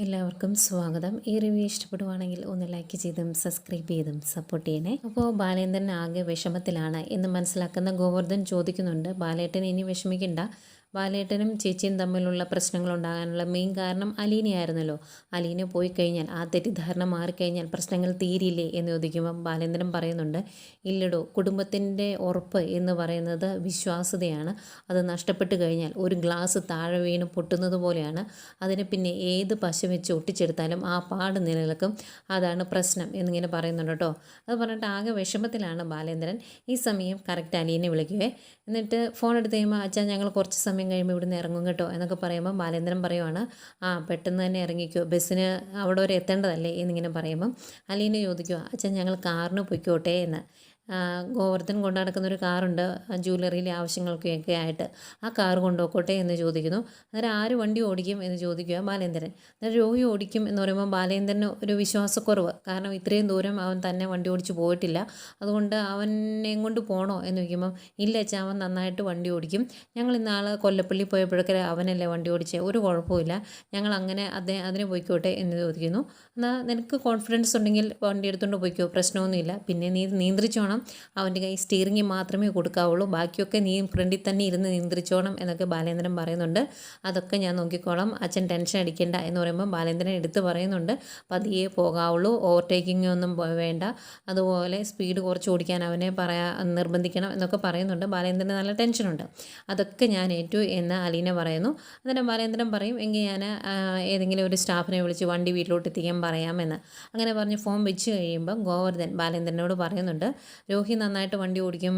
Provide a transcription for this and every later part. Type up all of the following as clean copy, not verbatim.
എല്ലാവർക്കും സ്വാഗതം. ഈ റിവ്യൂ ഇഷ്ടപ്പെടുവാണെങ്കിൽ ഒന്ന് ലൈക്ക് ചെയ്തും സബ്സ്ക്രൈബ് ചെയ്തും സപ്പോർട്ട് ചെയ്യണേ. അപ്പോൾ ബാലേന്ദ്രൻ ആകെ വിഷമത്തിലാണ് എന്ന് മനസ്സിലാക്കുന്ന ഗോവർദ്ധൻ ചോദിക്കുന്നുണ്ട്, ബാലേട്ടൻ ഇനി വിഷമിക്കണ്ട, ബാലേട്ടനും ചേച്ചിയും തമ്മിലുള്ള പ്രശ്നങ്ങളുണ്ടാകാനുള്ള മെയിൻ കാരണം അലീനയായിരുന്നല്ലോ. അലീന പോയി കഴിഞ്ഞാൽ, ആ തെറ്റിദ്ധാരണ മാറിക്കഴിഞ്ഞാൽ പ്രശ്നങ്ങൾ തീരില്ലേ എന്ന് ചോദിക്കുമ്പം ബാലേന്ദ്രൻ പറയുന്നുണ്ട്, ഇല്ലടോ, കുടുംബത്തിൻ്റെ ഉറപ്പ് എന്ന് പറയുന്നത് വിശ്വാസ്യതയാണ്. അത് നഷ്ടപ്പെട്ട് കഴിഞ്ഞാൽ ഒരു ഗ്ലാസ് താഴെ വീണ് പൊട്ടുന്നത് പോലെയാണ്. അതിന് പിന്നെ ഏത് പശ വെച്ച് ഒട്ടിച്ചെടുത്താലും ആ പാട് നിലനിൽക്കും. അതാണ് പ്രശ്നം എന്നിങ്ങനെ പറയുന്നുണ്ട് കേട്ടോ. അത് പറഞ്ഞിട്ട് ആകെ വിഷമത്തിലാണ് ബാലേന്ദ്രൻ. ഈ സമയം കറക്റ്റ് അലീനെ വിളിക്കുവേ. എന്നിട്ട് ഫോൺ എടുത്ത് കഴിയുമ്പോൾ, അച്ഛാ ഞങ്ങൾ കുറച്ച് സമയം കഴിയുമ്പോൾ ഇവിടുന്ന് ഇറങ്ങും കേട്ടോ എന്നൊക്കെ പറയുമ്പോൾ ബാലേന്ദ്രൻ പറയുവാണ്, ആ പെട്ടെന്ന് തന്നെ ഇറങ്ങിക്കോ, ബസ്സിന് അവിടെ വരെ എത്തേണ്ടതല്ലേ എന്നിങ്ങനെ പറയുമ്പം അലീന ചോദിക്കുക, അച്ഛൻ ഞങ്ങൾ കാറിന് പൊയ്ക്കോട്ടെ എന്ന്. ഗോവർദ്ധൻ കൊണ്ടു നടക്കുന്ന ഒരു കാറുണ്ട് ജ്വല്ലറിയിലെ ആവശ്യങ്ങൾക്കൊക്കെ ആയിട്ട്, ആ കാർ കൊണ്ടുപോയിക്കോട്ടെ എന്ന് ചോദിക്കുന്നു. അന്നേരം ആര് വണ്ടി ഓടിക്കും എന്ന് ചോദിക്കുക ബാലേന്ദ്രൻ. അന്നേരം രോഹി ഓടിക്കും എന്ന് പറയുമ്പോൾ ബാലേന്ദ്രന് ഒരു വിശ്വാസക്കുറവ്, കാരണം ഇത്രയും ദൂരം അവൻ തന്നെ വണ്ടി ഓടിച്ച് പോയിട്ടില്ല, അതുകൊണ്ട് അവനെ കൊണ്ട് പോകണോ എന്ന് ചോദിക്കുമ്പം, ഇല്ല അച്ഛാ, അവൻ നന്നായിട്ട് വണ്ടി ഓടിക്കും, ഞങ്ങൾ ഇന്നാൾ കൊല്ലപ്പള്ളി പോയപ്പോഴൊക്കെ അവനല്ലേ വണ്ടി ഓടിച്ചേ, ഒരു കുഴപ്പമില്ല, ഞങ്ങൾ അങ്ങനെ അതിന് പോയിക്കോട്ടെ എന്ന് ചോദിക്കുന്നു. എന്നാൽ നിനക്ക് കോൺഫിഡൻസ് ഉണ്ടെങ്കിൽ വണ്ടി എടുത്തുകൊണ്ട് പോയിക്കോ, പ്രശ്നമൊന്നുമില്ല, പിന്നെ നീ നിയന്ത്രിച്ചോണം, അവൻ്റെ കൈ സ്റ്റിയറിംഗ് മാത്രമേ കൊടുക്കാവുള്ളൂ, ബാക്കിയൊക്കെ നീ ഫ്രണ്ടിൽ തന്നെ ഇരുന്ന് നിയന്ത്രിച്ചോണം എന്നൊക്കെ ബാലേന്ദ്രൻ പറയുന്നുണ്ട്. അതൊക്കെ ഞാൻ നോക്കിക്കോളാം, അച്ഛൻ ടെൻഷൻ അടിക്കേണ്ട എന്ന് പറയുമ്പോൾ ബാലേന്ദ്രൻ എടുത്ത് പറയുന്നുണ്ട്, പതിയെ പോകാവുള്ളൂ, ഓവർടേക്കിംഗ് ഒന്നും വേണ്ട, അതുപോലെ സ്പീഡ് കുറച്ച് ഓടിക്കാൻ അവനെ നിർബന്ധിക്കണം എന്നൊക്കെ പറയുന്നുണ്ട്. ബാലേന്ദ്രന് നല്ല ടെൻഷനുണ്ട്. അതൊക്കെ ഞാൻ ഏറ്റു എന്ന് അലീന പറയുന്നു. അന്നേരം ബാലേന്ദ്രൻ പറയും, എങ്കിൽ ഞാൻ ഏതെങ്കിലും ഒരു സ്റ്റാഫിനെ വിളിച്ച് വണ്ടി വീട്ടിലോട്ട് എത്തിക്കാൻ പറയാമെന്ന്. അങ്ങനെ പറഞ്ഞ് ഫോൺ വെച്ച് കഴിയുമ്പം ഗോവർദ്ധൻ ബാലേന്ദ്രനോട് പറയുന്നുണ്ട്, രോഹി നന്നായിട്ട് വണ്ടി ഓടിക്കും,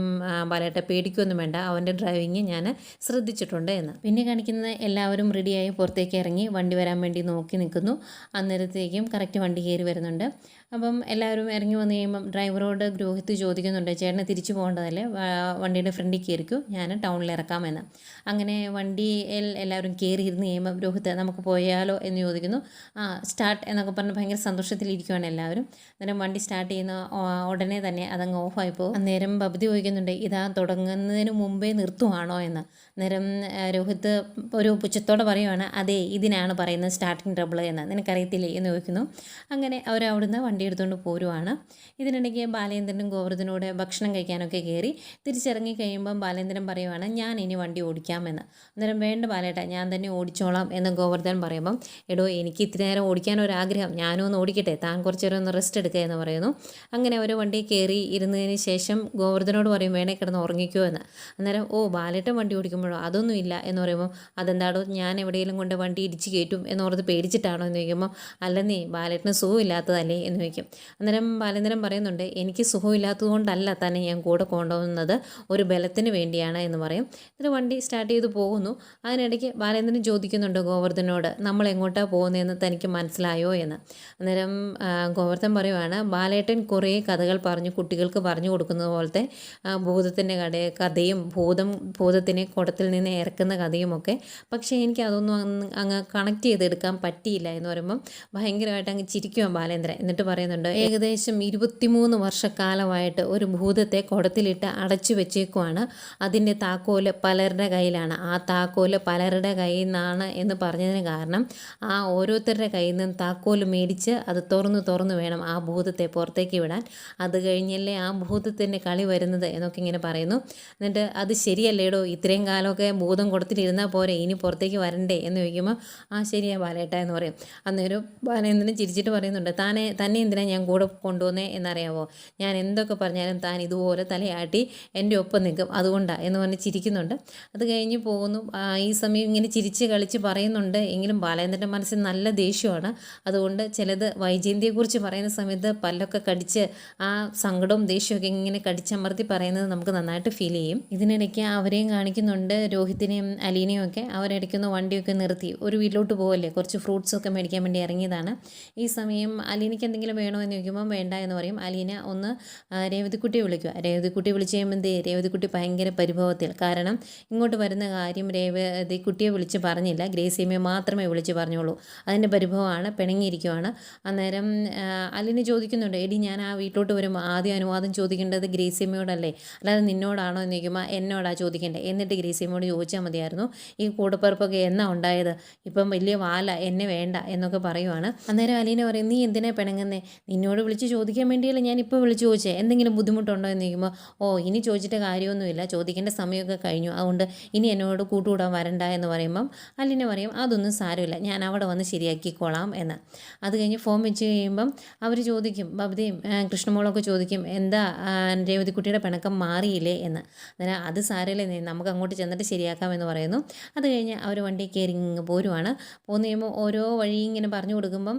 ബാലേട്ട പേടിക്കൊന്നും വേണ്ട, അവൻ്റെ ഡ്രൈവിങ് ഞാൻ ശ്രദ്ധിച്ചിട്ടുണ്ട് എന്ന്. പിന്നെ കാണിക്കുന്നത് എല്ലാവരും റെഡിയായി പുറത്തേക്ക് ഇറങ്ങി വണ്ടി വരാൻ വേണ്ടി നോക്കി നിൽക്കുന്നു. അന്നേരത്തേക്കും കറക്റ്റ് വണ്ടി കയറി വരുന്നുണ്ട്. അപ്പം എല്ലാവരും ഇറങ്ങി വന്നു കഴിയുമ്പം ഡ്രൈവറോട് രോഹിത്ത് ചോദിക്കുന്നുണ്ട്, ചേട്ടന് തിരിച്ചു പോകേണ്ടതല്ലേ, വണ്ടിയുടെ ഫ്രണ്ടിൽ കയറിക്കൂ, ഞാൻ ടൗണിൽ ഇറക്കാമെന്ന്. അങ്ങനെ വണ്ടിയിൽ എല്ലാവരും കയറി ഇരുന്ന് കഴിയുമ്പം രോഹിത്ത് നമുക്ക് പോയാലോ എന്ന് ചോദിക്കുന്നു. സ്റ്റാർട്ട് എന്നൊക്കെ പറഞ്ഞ് ഭയങ്കര സന്തോഷത്തിലിരിക്കുവാണ് എല്ലാവരും. അന്നേരം വണ്ടി സ്റ്റാർട്ട് ചെയ്യുന്ന ഉടനെ തന്നെ അതങ്ങ് ഓഫായി പോകും. അന്നേരം ബബുദ്ധി ചോദിക്കുന്നുണ്ട്, ഇതാ തുടങ്ങുന്നതിന് മുമ്പേ നിർത്തുവാണോ എന്ന്. അന്നേരം രോഹിത്ത് ഒരു പുച്ഛത്തോടെ പറയുവാണ്, അതെ, ഇതിനാണ് പറയുന്നത് സ്റ്റാർട്ടിങ് ട്രബിൾ എന്ന്, നിനക്കറിയത്തില്ലേ എന്ന് ചോദിക്കുന്നു. അങ്ങനെ അവർ അവിടുന്ന് വണ്ടി എടുത്തുകൊണ്ട് പോരുവാണ്. ഇതിനിടയ്ക്ക് ബാലേന്ദ്രനും ഗോവർദ്ധനോട് ഭക്ഷണം കഴിക്കാനൊക്കെ കയറി. തിരിച്ചിറങ്ങി കഴിയുമ്പം ബാലേന്ദ്രൻ പറയുവാണ്, ഞാൻ ഇനി വണ്ടി ഓടിക്കാമെന്ന്. അന്നേരം വേണ്ട ബാലേട്ട, ഞാൻ തന്നെ ഓടിച്ചോളാം എന്ന് ഗോവർദ്ധൻ പറയുമ്പം, എടോ, എനിക്ക് ഇത്തിരി നേരം ഓടിക്കാനൊരാഗ്രഹം, ഞാനും ഒന്ന് ഓടിക്കട്ടെ, താൻ കുറച്ച് നേരം ഒന്ന് റെസ്റ്റ് എടുക്കുക എന്ന് പറയുന്നു. അങ്ങനെ അവർ വണ്ടി കയറി ഇരുന്നതിന് ശേഷം ഗോവർദ്ധനോട് പറയും, വേണേ കിടന്ന് ഉറങ്ങിക്കോ എന്ന്. അന്നേരം, ഓ, ബാലേട്ടൻ വണ്ടി ഓടിക്കുമ്പോഴോ അതൊന്നും ഇല്ല എന്ന് പറയുമ്പോൾ, അതെന്താടോ, ഞാൻ എവിടെയെങ്കിലും കൊണ്ട് വണ്ടി ഇടിച്ച് കയറ്റും എന്നോർത്ത് പേടിച്ചിട്ടാണോ എന്ന് ചോദിക്കുമ്പോൾ, അല്ലെന്നേ, ബാലേട്ടന് സുഖമില്ലാത്തതല്ലേ എന്ന് ചോദിക്കും. അന്നേരം ബാലേന്ദ്രൻ പറയുന്നുണ്ട്, എനിക്ക് സുഖമില്ലാത്തത് കൊണ്ടല്ല തന്നെ ഞാൻ കൂടെ കൊണ്ടുപോകുന്നത്, ഒരു ബലത്തിന് വേണ്ടിയാണ് എന്ന് പറയും. എന്നിട്ട് വണ്ടി സ്റ്റാർട്ട് ചെയ്ത് പോകുന്നു. അതിനിടയ്ക്ക് ബാലേന്ദ്രൻ ചോദിക്കുന്നുണ്ട് ഗോവർദ്ധനോട്, നമ്മൾ എങ്ങോട്ടാണ് പോകുന്നതെന്ന് തനിക്ക് മനസ്സിലായോ എന്ന്. അന്നേരം ഗോവർദ്ധൻ പറയുവാണ്, ബാലേട്ടൻ കുറേ കഥകൾ പറഞ്ഞു കുട്ടികൾക്ക് പറഞ്ഞു കൊടുക്കുന്നത് പോലത്തെ ഭൂതത്തിൻ്റെ കഥയും ഭൂതത്തിനെ കുടത്തിൽ നിന്ന് ഇറക്കുന്ന കഥയുമൊക്കെ, പക്ഷേ എനിക്ക് അതൊന്നും അങ്ങ് കണക്ട് ചെയ്തെടുക്കാൻ പറ്റിയില്ല എന്ന് പറയുമ്പം ഭയങ്കരമായിട്ട് അങ്ങ് ചിരിക്കുവാൻ ബാലേന്ദ്രൻ. എന്നിട്ട് പറയുന്നുണ്ട്, ഏകദേശം 23 വർഷക്കാലമായിട്ട് ഒരു ഭൂതത്തെ കുടത്തിലിട്ട് അടച്ചു വെച്ചേക്കുവാണ്, അതിൻ്റെ താക്കോല് പലരുടെ കയ്യിലാണ്, ആ താക്കോല് പലരുടെ കയ്യിൽ നിന്നാണ് എന്ന് പറഞ്ഞതിന് കാരണം, ആ ഓരോരുത്തരുടെ കയ്യിൽ നിന്നും താക്കോല് മേടിച്ച് അത് തുറന്ന് വേണം ആ ഭൂതത്തെ പുറത്തേക്ക് വിടാൻ, അത് കഴിഞ്ഞല്ലേ ആ ഭൂതത്തിൻ്റെ കളി വരുന്നത് എന്നൊക്കെ ഇങ്ങനെ പറയുന്നു. എന്നിട്ട്, അത് ശരിയല്ലേടോ, ഇത്രയും കാലമൊക്കെ ഭൂതം കൊടുത്തിട്ടിരുന്നാൽ പോരെ, ഇനി പുറത്തേക്ക് വരണ്ടേ എന്ന് ചോദിക്കുമ്പോൾ, ആ ശരിയാ ബാലേട്ട എന്ന് പറയും. അന്നേരം ബാലേന്ദ്രൻ ചിരിച്ചിട്ട് പറയുന്നുണ്ട്, തന്നെ എന്തിനാണ് ഞാൻ കൂടെ കൊണ്ടുവന്നേ എന്നറിയാവോ, ഞാൻ എന്തൊക്കെ പറഞ്ഞാലും താൻ ഇതുപോലെ തലയാട്ടി എൻ്റെ ഒപ്പം നിൽക്കും, അതുകൊണ്ടാണ് എന്ന് പറഞ്ഞ് ചിരിക്കുന്നുണ്ട്. അത് കഴിഞ്ഞ് പോകുന്നു. ഈ സമയം ഇങ്ങനെ ചിരിച്ച് കളിച്ച് പറയുന്നുണ്ട് എങ്കിലും ബാലേന്ദ്രൻ്റെ മനസ്സിൽ നല്ല ദേഷ്യമാണ്. അതുകൊണ്ട് ചിലത് വൈജയന്തിയെക്കുറിച്ച് പറയുന്ന സമയത്ത് പല്ലൊക്കെ കടിച്ച് ആ സങ്കടവും ദേഷ്യമൊക്കെ ഇങ്ങനെ കടിച്ചമർത്തി പറയുന്നത് നമുക്ക് നന്നായിട്ട് ഫീൽ ചെയ്യും. ഇതിനിടയ്ക്ക് അവരെയും കാണിക്കുന്നുണ്ട്, രോഹിത്തിനെയും അലീനയും ഒക്കെ. അവരിടയ്ക്കൊന്ന് വണ്ടിയൊക്കെ നിർത്തി ഒരു വീട്ടിലോട്ട് പോകല്ലേ, കുറച്ച് ഫ്രൂട്ട്സൊക്കെ മേടിക്കാൻ വേണ്ടി ഇറങ്ങിയതാണ്. ഈ സമയം അലീനയ്ക്ക് എന്തെങ്കിലും വേണോ എന്ന് ചോദിക്കുമ്പോൾ വേണ്ട എന്ന് പറയും. അലീന ഒന്ന് രേവതിക്കുട്ടിയെ വിളിക്കുക. രേവതിക്കുട്ടി വിളിച്ച് കഴിയുമ്പോൾ രേവതിക്കുട്ടി ഭയങ്കര പരിഭവത്തിൽ, കാരണം ഇങ്ങോട്ട് വരുന്ന കാര്യം രേവതിക്കുട്ടിയെ വിളിച്ച് പറഞ്ഞില്ല, ഗ്രേസിയമ്മയെ മാത്രമേ വിളിച്ച് പറഞ്ഞുള്ളൂ. അതിൻ്റെ പരിഭവമാണ്, പിണങ്ങിയിരിക്കുവാണ്. അന്നേരം അലീന ചോദിക്കുന്നുണ്ട്, എടി, ഞാൻ ആ വീട്ടിലോട്ട് വരുമ്പോൾ ആദ്യം അനുവാദം ചോദിക്കേണ്ടത് ഗ്രേസിയമ്മയോടല്ലേ, അല്ലാതെ നിന്നോടാണോ എന്ന് ചോദിക്കുമ്പോൾ എന്നോടാ ചോദിക്കേണ്ടത്, എന്നിട്ട് ഗ്രേസിയമ്മ ഗ്രേസിയമ്മയോട് ചോദിച്ചാൽ മതിയായിരുന്നു, ഈ കൂടപ്പിറപ്പൊക്കെ എന്നാ ഉണ്ടായത്, ഇപ്പം വലിയ വാല, എന്നെ വേണ്ട എന്നൊക്കെ പറയുവാണ്. അന്നേരം അലീന പറയും, നീ എന്തിനാ പിണങ്ങുന്നേ, നിന്നോട് വിളിച്ച് ചോദിക്കാൻ വേണ്ടിയല്ലേ ഞാൻ ഇപ്പോൾ വിളിച്ച് ചോദിച്ചേ, എന്തെങ്കിലും ബുദ്ധിമുട്ടുണ്ടോ എന്ന് ചോദിക്കുമ്പോൾ, ഇനി ചോദിച്ചിട്ട് കാര്യമൊന്നുമില്ല, ചോദിക്കേണ്ട സമയമൊക്കെ കഴിഞ്ഞു, അതുകൊണ്ട് ഇനി എന്നോട് കൂട്ടുകൂടാൻ വരണ്ട എന്ന് പറയുമ്പം അലീന പറയും, അതൊന്നും സാരമില്ല, ഞാൻ അവിടെ വന്ന് ശരിയാക്കിക്കോളാം എന്ന്. അത് കഴിഞ്ഞ് ഫോം വെച്ച് കഴിയുമ്പം അവർ ചോദിക്കും, ബബിതയും കൃഷ്ണമോളൊക്കെ ചോദിക്കും, എന്താ രേവതിക്കുട്ടിയുടെ പിണക്കം മാറിയില്ലേ എന്ന്. അന്നേരം അത് സാരമില്ലേ, നമുക്ക് അങ്ങോട്ട് ചെന്നിട്ട് ശരിയാക്കാം എന്ന് പറയുന്നു. അത് കഴിഞ്ഞ് അവർ വണ്ടി കയറി പോരുവാണ്. പോന്നു കഴിയുമ്പോൾ ഓരോ വഴി ഇങ്ങനെ പറഞ്ഞു കൊടുക്കുമ്പം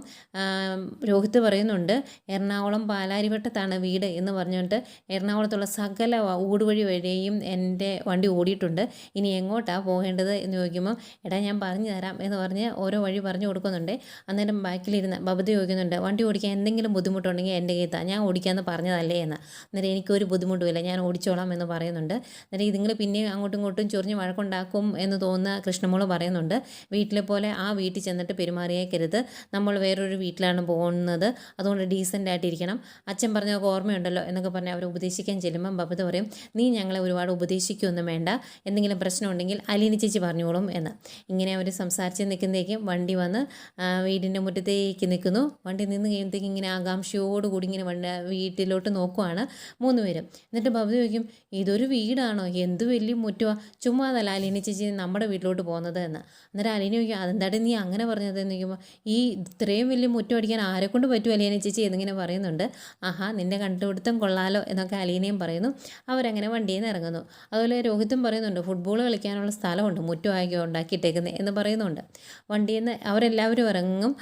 രോഹിത്ത് പറയുന്നുണ്ട്, എറണാകുളം പാലാരിവട്ടത്താണ് വീട് എന്ന് പറഞ്ഞുകൊണ്ട് എറണാകുളത്തുള്ള സകല ഊടുവഴി വഴിയും എൻ്റെ വണ്ടി ഓടിയിട്ടുണ്ട്, ഇനി എങ്ങോട്ടാണ് പോകേണ്ടത് എന്ന് ചോദിക്കുമ്പോൾ, എടാ ഞാൻ പറഞ്ഞു തരാം എന്ന് പറഞ്ഞ് ഓരോ വഴി പറഞ്ഞു കൊടുക്കുന്നുണ്ട്. അന്നേരം ബാക്കിലിരുന്ന് ബബിത ചോദിക്കുന്നുണ്ട്, വണ്ടി ഓടിക്കാൻ എന്തെങ്കിലും ബുദ്ധിമുട്ടുണ്ടെങ്കിൽ എൻ്റെ കയ്യിൽ ഞാൻ ഓടിക്കാമെന്ന് പറഞ്ഞതല്ലേ എന്ന്. അന്നേരം എനിക്കൊരു ബുദ്ധിമുട്ടുമില്ല, ഞാൻ ഓടിച്ചോളാം എന്ന് പറയുന്നുണ്ട്. അന്നേരം ഇതുങ്ങൾ പിന്നെ അങ്ങോട്ടും ഇങ്ങോട്ടും ചൊറിഞ്ഞ് വഴക്കുണ്ടാക്കും എന്ന് തോന്നുന്ന കൃഷ്ണമോള് പറയുന്നുണ്ട്, വീട്ടിലെ പോലെ ആ വീട്ടിൽ ചെന്നിട്ട് പെരുമാറിയേക്കരുത്, നമ്മൾ വേറൊരു വീട്ടിലാണ് പോകുന്നത്, അതുകൊണ്ട് ഡീസൻ്റ് ആയിട്ടിരിക്കണം, അച്ഛൻ പറഞ്ഞതൊക്കെ ഓർമ്മയുണ്ടല്ലോ എന്നൊക്കെ പറഞ്ഞ് അവർ ഉപദേശിക്കാൻ ചെല്ലുമ്പം ബബിത പറയും, നീ ഞങ്ങളെ ഒരുപാട് ഉപദേശിക്കുകയൊന്നും വേണ്ട, എന്തെങ്കിലും പ്രശ്നമുണ്ടെങ്കിൽ അലീന ചേച്ചി പറഞ്ഞോളും എന്ന്. ഇങ്ങനെ അവർ സംസാരിച്ച് നിൽക്കുന്നതേക്കും വണ്ടി വന്ന് വീടിൻ്റെ മുറ്റത്തേക്ക് നിൽക്കുന്നു. വണ്ടി നിന്ന് കഴിയുമ്പോഴത്തേക്കും ഇങ്ങനെ ആകാംക്ഷയോടുകൂടി ഇങ്ങനെ വീട്ടിലോട്ട് നോക്കുവാണ് 3 പേരും. എന്നിട്ട് ബബിത ചോദിക്കും, ഇതൊരു വീടാണോ, എന്ത് വലിയ മുറ്റമാണ്, ചുമ്മാതല്ല അലീന ചേച്ചി നമ്മുടെ വീട്ടിലോട്ട് പോകുന്നത് എന്ന്. അന്നേരം അലീന ചോദിക്കും, അതെന്താടെ നീ അങ്ങനെ പറഞ്ഞത് എന്ന് ചോദിക്കുമ്പോൾ, ഈ ഇത്രയും വലിയ മുറ്റം അടിക്കാൻ ആരെക്കൊണ്ട് പറ്റും അലീന ചേച്ചി എന്നിങ്ങനെ പറയുന്നുണ്ട്. ആഹാ, നിൻ്റെ കണ്ടുപിടുത്തം കൊള്ളാലോ എന്നൊക്കെ അലീനയും പറയുന്നു. അവരങ്ങനെ വണ്ടിയിൽ നിന്ന് ഇറങ്ങുന്നു. അതുപോലെ രോഹിത്തും പറയുന്നുണ്ട്, ഫുട്ബോൾ കളിക്കാനുള്ള സ്ഥലമുണ്ട്, മുറ്റമാക്കി ഉണ്ടാക്കിയിട്ടേക്കുന്നത് എന്ന് പറയുന്നുണ്ട്. വണ്ടിയിൽ നിന്ന് അവരെല്ലാവരും ഇറങ്ങും.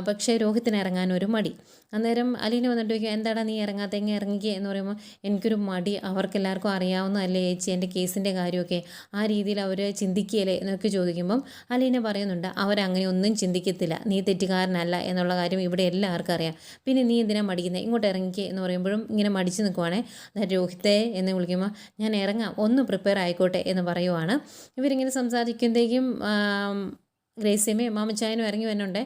പക്ഷേ രോഹിത്തിന് ഇറങ്ങാൻ ഒരു മടി. അന്നേരം അലീന വന്നിട്ട് ചോദിക്കും, എന്താടാ നീ ഇറങ്ങാത്ത, എങ്ങനെ ഇറങ്ങിക്കുക എന്ന് പറയുമ്പോൾ, എനിക്കൊരു മടി, അവർക്കെല്ലാവർക്കും അറിയാവുന്നതല്ലേ ചേച്ചി എൻ്റെ കേസിൻ്റെ കാര്യമൊക്കെ, ആ രീതിയിൽ അവർ ചിന്തിക്കുകയല്ലേ എന്നൊക്കെ ചോദിക്കുമ്പം അലീന പറയുന്നുണ്ട്, അവരങ്ങനെ ഒന്നും ചിന്തിക്കത്തില്ല, നീ തെറ്റുകാരനല്ല എന്നുള്ള കാര്യം ഇവിടെ എല്ലാവർക്കും അറിയാം, പിന്നെ നീ എന്തിനാ മടിക്കുന്നത്, ഇങ്ങോട്ട് ഇറങ്ങിക്കുക എന്ന് പറയുമ്പോഴും ഇങ്ങനെ മടിച്ച് നിൽക്കുവാണേ. അന്നേരം രോഹിത്തെ എന്ന് വിളിക്കുമ്പോൾ, ഞാൻ ഇറങ്ങാം, ഒന്ന് പ്രിപ്പയർ ആയിക്കോട്ടെ എന്ന് പറയുവാണ്. ഇവരിങ്ങനെ സംസാരിക്കുമ്പോഴത്തേക്കും ഗ്രേസിയമ്മയും മാമച്ചായനും ഇറങ്ങി വരുന്നുണ്ട്.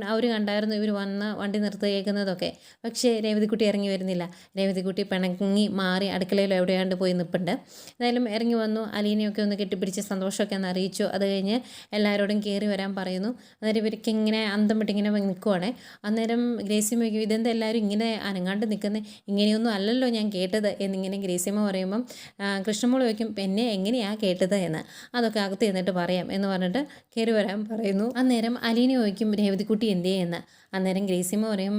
അവർ കണ്ടായിരുന്നു ഇവർ വന്ന് വണ്ടി നിർത്തി കേൾക്കുന്നതൊക്കെ. പക്ഷേ രേവതിക്കുട്ടി ഇറങ്ങി വരുന്നില്ല. രേവതിക്കുട്ടി പിണങ്ങി മാറി അടുക്കളയിൽ എവിടെയാണ്ട് പോയി നിൽപ്പുണ്ട്. എന്തായാലും ഇറങ്ങി വന്നു, അലീനയൊക്കെ ഒന്ന് കെട്ടിപ്പിടിച്ച് സന്തോഷമൊക്കെ ഒന്ന് അറിയിച്ചു. അത് കഴിഞ്ഞ് എല്ലാവരോടും കയറി വരാൻ പറയുന്നു. അന്നേരം ഇവർക്ക് ഇങ്ങനെ അന്തം വിട്ടിങ്ങനെ നിൽക്കുവാണേ. അന്നേരം ഗ്രേസിയമ്മ ചോദിക്കും, ഇതെന്താ എല്ലാവരും ഇങ്ങനെ അനങ്ങാണ്ട് നിൽക്കുന്നത്, ഇങ്ങനെയൊന്നും അല്ലല്ലോ ഞാൻ കേട്ടത് എന്നിങ്ങനെ ഗ്രേസിയമ്മ പറയുമ്പം കൃഷ്ണമോൾ ചോദിക്കും, പിന്നെ എങ്ങനെയാണ് കേട്ടത് എന്ന്, അതൊക്കെ അകത്ത് ചെന്നിട്ട് പറയാം എന്ന് പറഞ്ഞിട്ട് കയറി വരാൻ പറയുന്നു. അന്നേരം അലീന ചോദിക്കും, രേവതിക്കുട്ടി എന്തേ എന്ന്. അന്നേരം ഗ്രേസിയമ്മ പറയും,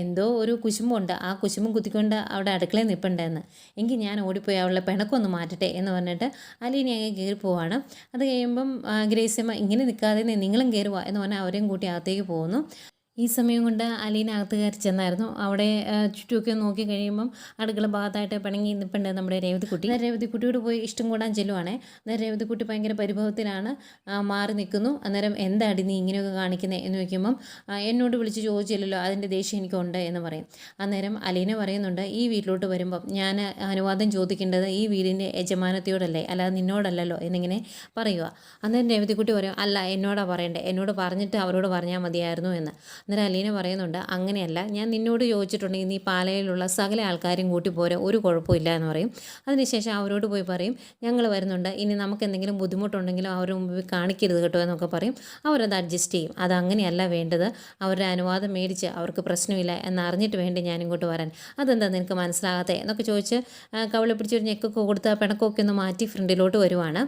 എന്തോ ഒരു കുശുമ്പുണ്ട്, ആ കുശുമ്പും കുത്തിക്കൊണ്ട് അവിടെ അടുക്കളയിൽ നിൽപ്പുണ്ടെന്ന്, എങ്കിൽ ഞാൻ ഓടിപ്പോയി അവളുടെ പിണക്കൊന്ന് മാറ്റട്ടെ എന്ന് പറഞ്ഞിട്ട് അലീന അങ്ങ് കയറി പോവാണ്. അത് കഴിയുമ്പം ഗ്രേസിയമ്മ, ഇങ്ങനെ നിൽക്കാതെ നിങ്ങളും കയറുക എന്ന് പറഞ്ഞാൽ അവരെയും കൂട്ടി അകത്തേക്ക് പോകുന്നു. ഈ സമയം കൊണ്ട് അലീന അകത്ത് കയറി ചെന്നായിരുന്നു. അവിടെ ചുറ്റുമൊക്കെ നോക്കി കഴിയുമ്പം അടുക്കള ഭാഗത്തായിട്ട് പിണങ്ങി നിൽപ്പുണ്ട് നമ്മുടെ രേവതിക്കുട്ടി. രേവതിക്കുട്ടിയോട് പോയി ഇഷ്ടം കൂടാൻ ചെല്ലുവാണേ. അന്നേരം രേവതിക്കുട്ടി ഭയങ്കര പരിഭവത്തിലാണ്, മാറി നിൽക്കുന്നു. അന്നേരം എന്താടി നീ ഇങ്ങനെയൊക്കെ കാണിക്കുന്നത് എന്ന് ചോദിക്കുമ്പം, എന്നോട് വിളിച്ച് ചോദിച്ചില്ലല്ലോ, അതിൻ്റെ ദേഷ്യം എനിക്കുണ്ട് എന്ന് പറയും. അന്നേരം അലീന പറയുന്നുണ്ട്, ഈ വീട്ടിലോട്ട് വരുമ്പം ഞാൻ അനുവാദം ചോദിക്കേണ്ടത് ഈ വീടിൻ്റെ യജമാനത്തിയോടല്ലേ, അല്ലാതെ നിന്നോടല്ലല്ലോ എന്നിങ്ങനെ പറയുക. അന്നേരം രേവതിക്കുട്ടി പറയും, അല്ല എന്നോടാണ് പറയണ്ടേ, എന്നോട് പറഞ്ഞിട്ട് അവരോട് പറഞ്ഞാൽ മതിയായിരുന്നു എന്ന്. അന്നേരം അലീന പറയുന്നുണ്ട്, അങ്ങനെയല്ല, ഞാൻ നിന്നോട് ചോദിച്ചിട്ടുണ്ടെങ്കിൽ നീ പാലയിലുള്ള സകല ആൾക്കാരും കൂട്ടി പോരെ, ഒരു കുഴപ്പമില്ല എന്ന് പറയും. അതിനുശേഷം അവരോട് പോയി പറയും, ഞങ്ങൾ വരുന്നുണ്ട്, ഇനി നമുക്ക് എന്തെങ്കിലും ബുദ്ധിമുട്ടുണ്ടെങ്കിലും അവരുടെ മുമ്പിൽ കാണിക്കരുത് കേട്ടോ എന്നൊക്കെ പറയും. അവരത് അഡ്ജസ്റ്റ് ചെയ്യും. അതങ്ങനെയല്ല വേണ്ടത്, അവരുടെ അനുവാദം മേടിച്ച് അവർക്ക് പ്രശ്നമില്ല എന്നറിഞ്ഞിട്ട് വേണ്ടി ഞാനിങ്ങോട്ട് വരാൻ, അതെന്താ നിനക്ക് മനസ്സിലാകാത്തേ എന്നൊക്കെ ചോദിച്ച് കവളെ പിടിച്ചൊരു ഞെക്കൊക്കെ കൊടുത്ത് പിണക്കൊക്കെ ഒന്ന് മാറ്റി ഫ്രണ്ടിലോട്ട് വരുവാണ്.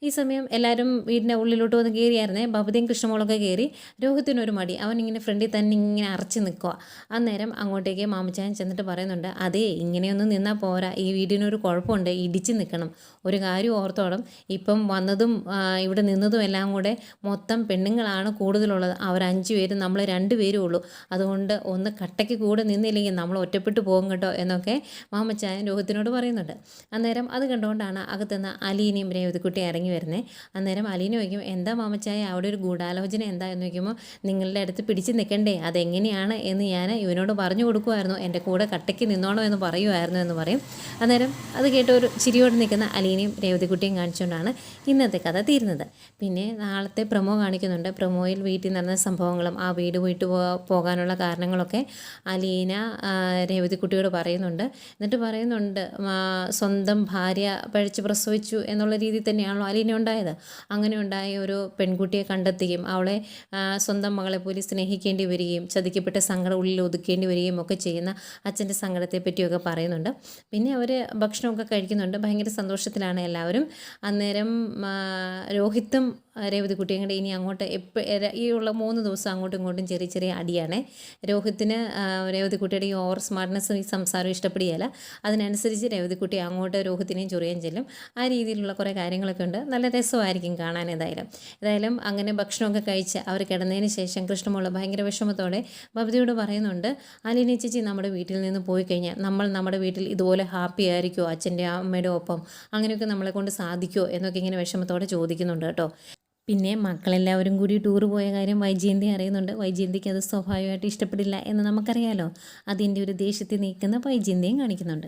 ഈ സമയം എല്ലാവരും വീടിൻ്റെ ഉള്ളിലോട്ട് വന്ന് കയറിയായിരുന്നേ. ബബിതയും കൃഷ്ണമോളൊക്കെ കയറി. രോഹിത്തിനൊരു മടി, അവനിങ്ങനെ ഫ്രണ്ടിൽ തന്നെ ഇങ്ങനെ അറച്ച് നിൽക്കുക. അന്നേരം അങ്ങോട്ടേക്ക് മാമച്ചായൻ ചെന്നിട്ട് പറയുന്നുണ്ട്, അതേ ഇങ്ങനെയൊന്നും നിന്നാൽ പോരാ, ഈ വീടിനൊരു കുഴപ്പമുണ്ട്, ഇടിച്ച് നിൽക്കണം. ഒരു കാര്യം ഓർത്തോളം, ഇപ്പം വന്നതും ഇവിടെ നിന്നതും എല്ലാം കൂടെ മൊത്തം പെണ്ണുങ്ങളാണ് കൂടുതലുള്ളത്, അവർ 5 പേരും നമ്മൾ 2 പേരും ഉള്ളൂ, അതുകൊണ്ട് ഒന്ന് കട്ടയ്ക്ക് കൂടെ നിന്നില്ലെങ്കിൽ നമ്മൾ ഒറ്റപ്പെട്ടു പോകും കേട്ടോ എന്നൊക്കെ മാമച്ചായൻ രോഹിത്തിനോട് പറയുന്നുണ്ട്. അന്നേരം അത് കണ്ടുകൊണ്ടാണ് അകത്തുനിന്ന് അലീനയും രേവതിക്കുട്ടിയും ഇറങ്ങി വരുന്നത്. അന്നേരം അലീന ചോദിക്കും, എന്താ മാമച്ചായ അവിടെ ഒരു ഗൂഢാലോചന എന്താ എന്ന് ചോദിക്കുമ്പോൾ, നിങ്ങളുടെ അടുത്ത് പിടിച്ച് നിൽക്കണ്ടേ, അതെങ്ങനെയാണ് എന്ന് ഞാൻ ഇവനോട് പറഞ്ഞു കൊടുക്കുമായിരുന്നു, എൻ്റെ കൂടെ കട്ടയ്ക്ക് നിന്നോണോ എന്ന് പറയുമായിരുന്നു എന്ന് പറയും. അന്നേരം അത് കേട്ട് ഒരു ചിരിയോടെ നിൽക്കുന്ന അലീനയും രേവതിക്കുട്ടിയും കാണിച്ചുകൊണ്ടാണ് ഇന്നത്തെ കഥ തീരുന്നത്. പിന്നെ നാളത്തെ പ്രൊമോ കാണിക്കുന്നുണ്ട്. പ്രൊമോയിൽ വീട്ടിൽ നടന്ന സംഭവങ്ങളും ആ വീട് വിട്ടു പോകാനുള്ള കാരണങ്ങളൊക്കെ അലീന രേവതിക്കുട്ടിയോട് പറയുന്നുണ്ട്. എന്നിട്ട് പറയുന്നുണ്ട്, സ്വന്തം ഭാര്യ പഴിച്ച് പ്രസവിച്ചു എന്നുള്ള രീതിയിൽ തന്നെയാണല്ലോ അലീന ഉണ്ടായത്. അങ്ങനെ ഉണ്ടായ ഒരു പെൺകുട്ടിയെ കണ്ടെത്തുകയും അവളെ സ്വന്തം മകളെ പോലെ സ്നേഹിക്കേണ്ടി വരികയും ചതിക്കപ്പെട്ട സങ്കടം ഉള്ളിൽ ഒതുക്കേണ്ടി വരികയും ഒക്കെ ചെയ്യുന്ന അച്ഛൻ്റെ സങ്കടത്തെ പറ്റിയൊക്കെ പറയുന്നുണ്ട്. പിന്നെ അവർ ഭക്ഷണമൊക്കെ കഴിക്കുന്നുണ്ട്. ഭയങ്കര സന്തോഷത്തിലാണ് എല്ലാവരും. അന്നേരം രോഹിത്തും രേവതിക്കുട്ടിയും കൂടെ ഇനി അങ്ങോട്ട് ഈ ഉള്ള 3 ദിവസം അങ്ങോട്ടും ഇങ്ങോട്ടും ചെറിയ ചെറിയ അടിയാണ്. രോഹിത്തിന് രേവതിക്കുട്ടിയുടെ ഈ ഓവർ സ്മാർട്ട്നെസ്സും ഈ സംസാരവും ഇഷ്ടപ്പെടുകയില്ല. അതിനനുസരിച്ച് രേവതിക്കുട്ടി അങ്ങോട്ട് രോഹിത്തിനെയും ചൊറിയാൻ ചെല്ലും. ആ രീതിയിലുള്ള കുറേ കാര്യങ്ങളൊക്കെ ഉണ്ട്. നല്ല രസമായിരിക്കും കാണാൻ. ഏതായാലും അങ്ങനെ ഭക്ഷണമൊക്കെ കഴിച്ച് അവർ കിടന്നതിന് ശേഷം കൃഷ്ണമോള് ഭയങ്കര വിഷമത്തോടെ ബബിതയോട് പറയുന്നുണ്ട്, അലീന ചേച്ചി നമ്മുടെ വീട്ടിൽ നിന്ന് പോയി കഴിഞ്ഞാൽ നമ്മൾ നമ്മുടെ വീട്ടിൽ ഇതുപോലെ ഹാപ്പി ആയിരിക്കുമോ, അച്ഛൻ്റെ അമ്മയുടെ ഒപ്പം അങ്ങനെയൊക്കെ നമ്മളെ കൊണ്ട് സാധിക്കുമോ എന്നൊക്കെ ഇങ്ങനെ വിഷമത്തോടെ ചോദിക്കുന്നുണ്ട് കേട്ടോ. പിന്നെ മക്കളെല്ലാവരും കൂടി ടൂർ പോയ കാര്യം വൈജയന്തി അറിയുന്നുണ്ട്. വൈജയന്തിക്ക് അത് സ്വാഭാവികമായിട്ട് ഇഷ്ടപ്പെടില്ല എന്ന് നമുക്കറിയാലോ. അതിൻ്റെ ഒരു ദേഷ്യത്തിൽ നിൽക്കുന്ന വൈജയന്തിയും കാണിക്കുന്നുണ്ട്.